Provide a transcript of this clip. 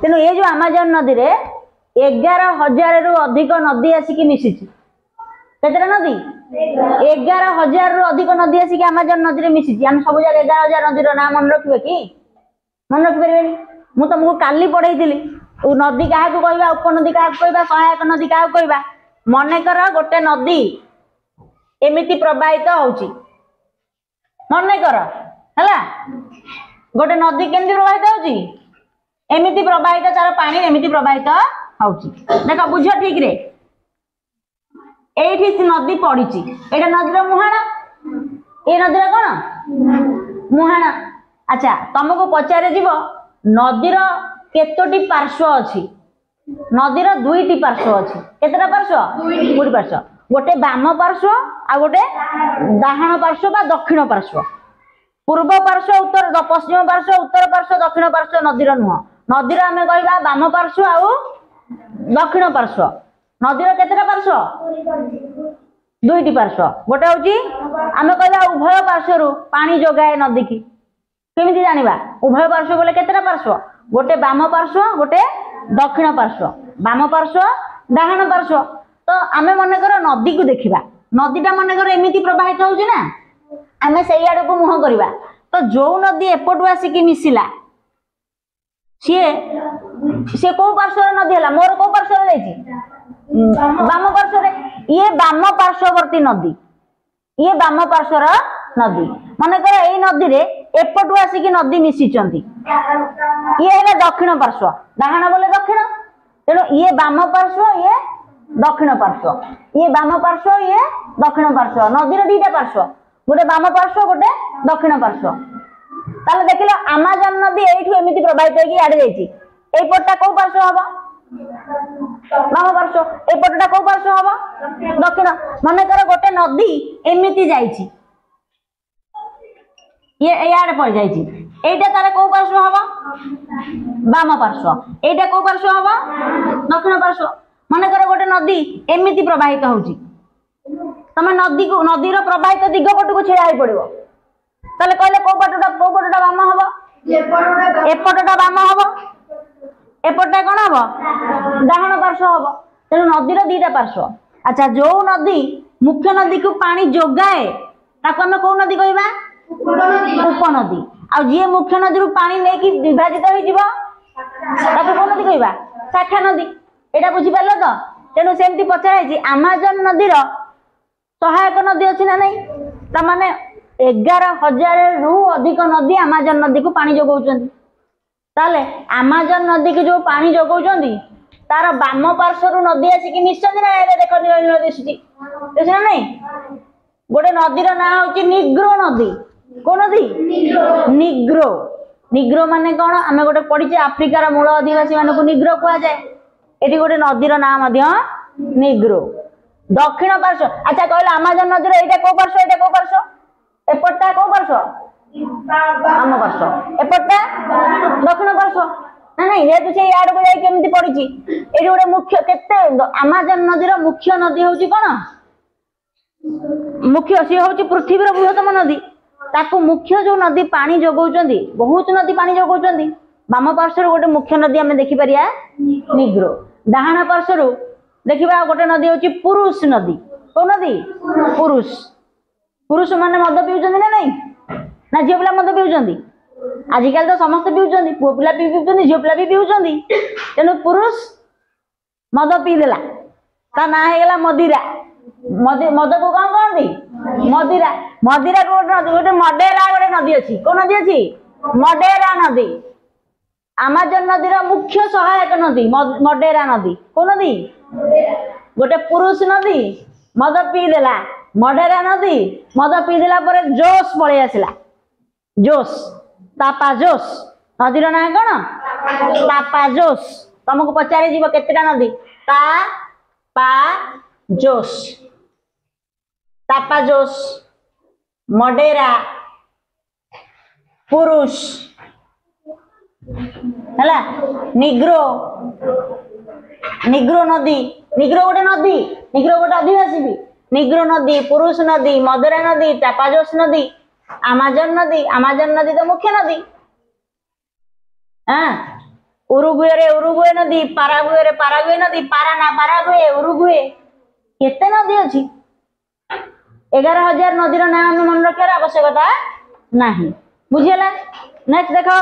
तेणु ये जो आमाजन नदी रे 11,000 रु अधिक नदी आसिक मिसी केतटा नदी 11,000 रु अधिक नदी आसिक आमाजन नदी रे मिसी आम सब जगह 11,000 नदी ना मन रखिबे कि मन रखि परिबेनी मु तुमको काली पढ़ेइथिली नदी क्या कहवा उपनदी क्या कहवा सहायक नदी क्या कहवा मनकर गोटे नदी एमिति प्रवाहित होउची मनकर हैला गोटे नदी केमती प्रवाहित होउची एमिति प्रवाहित तार पानी एमिति प्रवाहित होउची देख बुझ ठीक रे एठी नदी पड़ीची एटा नदीर मुहाण ए नदीर कौन मुहाण अच्छा तुमको पचारे जीव नदीर केतोटी पार्श्व अच्छी नदीर 2टी पार्श्व अच्छी केतटा पार्श्व 2टी पार्श्व गोटे बाम पार्श्व आ गोटे डाहाण पार्श्व बा दक्षिण पार्श्व पूर्व पार्श्व उत्तर पश्चिम पार्श्व उत्तर पार्श्व दक्षिण पार्श्व नदीर नुह नदीर आम कहवा बाम पार्श्व आ दक्षिण पार्श्व नदीर केतटा पार्श्व 2टी पार्श्व गोटे हूँ आम कहवा उभय पार्श्व पानी जोगाए नदी की केमिति जानिबा उभय पार्श्व बोले केतटा पार्श्व गोटे बाम पार्श्व गोटे दक्षिण पार्श्व बाम पार्श्व डाहाण पार्श्व तो आमे मन कर नदी को देखिबा नदीटा मन कर एमिति प्रवाहित होउची ना आमे सेई आड़ को मुह करबा तो जो नदी एपटू आसिकी मिसिला सी को पार्श्व नदी हला मोर को पार्श्व जाइची बाम पार्श्व रे ये बाम पार्श्ववर्ती नदी ये बाम पार्श्वर नदी मन कर एई नदी रे एपटू आसिकी नदी मिसिचंती ये है दक्षिण पार्श्व डाहाण बोले दक्षिण तेणु ये बाम पार्श्व ये दक्षिण पार्श्व ये बाम पार्श्व ये दक्षिण पार्श्व नदीर 2टा पार्श्व गोटे बाम पार्श्व गोटे दक्षिण पार्श्व ताले देखिलो आमाजन नदी एठू एमिति प्रवाहित होगी आडे जाइची एई पटटा को पार्श्व हबो बाम पार्श्व ए पटटा को पार्श्व हबो दक्षिण माने कर गोटे नदी एमिति जाइची ये याडे पड़ जाइची एटा तारे को पार्श्व हबो बाम पार्श्व एटा को पार्श्व हबो दक्षिण पार्श्व माने कर गोटे नदी एमिति प्रवाहित होउची तमे नदी को नदीर प्रवाहित दिग पटको छिड़ा ही पड़िबो ताले कहले को पटटा बाम हबो एपटटा बाम हबो एपटटा कोन हबो डाहाण पार्श्व हबो तेनु नदीर 2टा पार्श्व अच्छा जो नदी मुख्य नदी को पानी जोगाए ताको हम को नदी कहबा उपनदी आ जे मुख्य नदी रु पानी लेकी विभाजित होई जिवो ताको को नदी कहबा शाखा नदी एटा बुझी पारलो तो तेनु सेमती पचाराई आमाजन नदीर सहायक नदी अच्छी ना नहीं ता माने 11,000 रु अधिक नदी आमाजन नदी को पानी जोगाउचंती ताले आमाजन नदी की जो पानी जोगाउचंती तार बाम पार्श्व नदी आसिक मिसचंती ना एबे देखो नील दिसुची देखना नहीं गोटे नदीर ना होची निग्रो नदी को नदी निग्रो निग्रो माने कौन आम गोटे पढ़ी आफ्रिकार मूल आदिवासी मान को निग्रो कह जाए एटी गोटे नदीर ना निग्रो दक्षिण पार्श्व अच्छा कहले आमाजन नदीर एटा को पार्श्व एटा को पार्श्व एपटटा को पार्श्व बाम पार्श्व एपटटा दक्षिण पार्श्व ना नहीं जेतु से याड को जाई केमिति पड़ीची एटी गोटे मुख्य केते आमाजन नदीर मुख्य नदी होची कोन मुख्य सी होची पृथ्वीर बृहत्तम नदी ताकू मुख्य जो नदी पानी जोगाउचंदी बहुत नदी पानी जोगाउचंदी बाम पार्श्व गोटे मुख्य नदी आम देखि परिया निग्रो डाहाण पार्श्व देखिबा गोटे नदी होची पुरुष नदी को नदी पुरुष पुरुष माने मद पिउचंदी ना नहीं ना झियो पिला मद पिउचंदी आजिकल तो समस्त पिउचंदी पुओ पिला भी पिउचंदी झियो पिला भी पिउचंदी तेनु पुरुष मद पी देला ता ना हेगला मदिरा मद को कौन कहती मदिरा मदिरा गोटे मडेरा गोटे नदी अच्छी कौन नदी अच्छी मडेरा नदी आमाजन नदीर मुख्य सहायक नदी मडेरा नदी कौन नदी गोटे पुरुष नदी मद पी देला मडेरा नदी मद पी देला पर जोश पळै आसिला जोश तापा जोश नदीर ना कौन तापा जोश तुमको पचारे जीव केतेटा नदी ता पा जोश तापा जोश मडेरा पुरुष हला निग्रो निग्रो नदी निग्रो गोटे आदिवासी भी निग्रो नदी पुरुष नदी मदेरा नदी टापाजोस नदी आमाजन नदी तो मुख्य नदी हाँ उरुगुए रे उरुगुए नदी, पारागुए रे पारागुए नदी, पाराना पारागुए उरुगुए केते नदी अछि। 11,000 नदीर नाम मन रखार आवश्यकता नहीं। बुझीगला। नेक्स्ट देखो